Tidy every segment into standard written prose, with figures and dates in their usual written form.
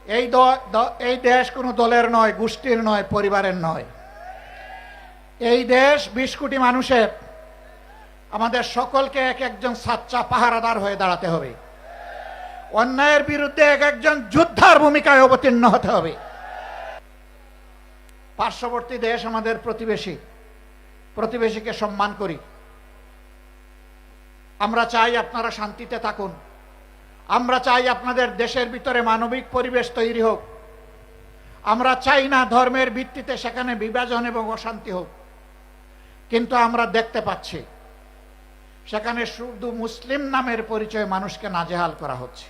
এই দেশ কোনো দলের নয়, গোষ্ঠীর নয়, পরিবারের নয়। এই দেশ 20 কোটি মানুষের। আমাদের সকলকে এক একজন সাচ্চা পাহারাদার হয়ে দাঁড়াতে হবে। অন্যায়ের বিরুদ্ধে এক একজন যোদ্ধার ভূমিকায় অবতীর্ণ হতে হবে। পার্শ্ববর্তী দেশ আমাদের প্রতিবেশীকে সম্মান করি। আমরা চাই আপনারা শান্তিতে থাকুন। আমরা চাই আপনাদের দেশের ভিতরে মানবিক পরিবেশ তৈরি হোক। আমরা চাই না ধর্মের ভিত্তিতে সেখানে বিভাজন এবং অশান্তি হোক। কিন্তু আমরা দেখতে পাচ্ছি সেখানে শুধু মুসলিম নামের পরিচয়ে মানুষকে নাজেহাল করা হচ্ছে,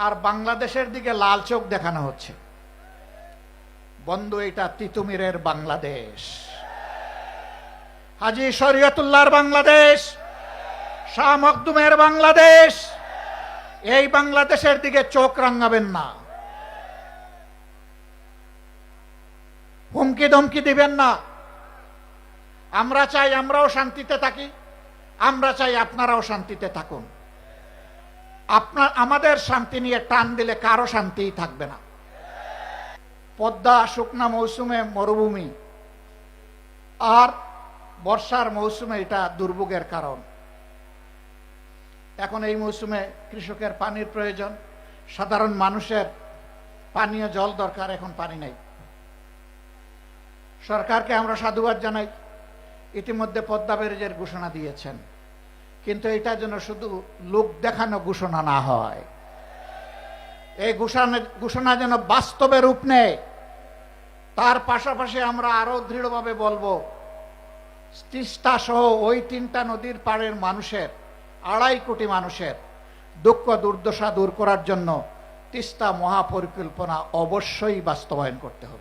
আর বাংলাদেশের দিকে লাল চোখ দেখানো হচ্ছে। বন্ধু, এটা তিতুমিরের বাংলাদেশ, হাজী শরীয়তুল্লাহর বাংলাদেশ, শাহ মখদুমের বাংলাদেশ। এই বাংলাদেশের দিকে চোখ রাঙাবেন না, হুমকি ধমকি দিবেন না। আমরা চাই আমরাও শান্তিতে থাকি, আমরা চাই আপনারাও শান্তিতে থাকুন। আমাদের শান্তি নিয়ে টান দিলে কারো শান্তিই থাকবে না। পদ্মা শুকনা মৌসুমে মরুভূমি, আর বর্ষার মৌসুমে এটা দুর্ভোগের কারণ। এখন এই মৌসুমে কৃষকের পানির প্রয়োজন, সাধারণ মানুষের পানীয় জল দরকার, এখন পানি নেই। সরকারকে আমরা সাধুবাদ জানাই, ইতিমধ্যে পদ্মা ব্যারেজের ঘোষণা দিয়েছেন, কিন্তু এটা যেন শুধু লোক দেখানো ঘোষণা না হয়। এই ঘোষণা যেন বাস্তবে রূপ নেয়। তার পাশাপাশি আমরা আরো দৃঢ়ভাবে বলবো, তিস্তা সহ ওই 3টা নদীর পাড়ের মানুষের, 2.5 কোটি মানুষের দুঃখ দুর্দশা দূর করার জন্য তিস্তা মহাপরিকল্পনা অবশ্যই বাস্তবায়ন করতে হবে।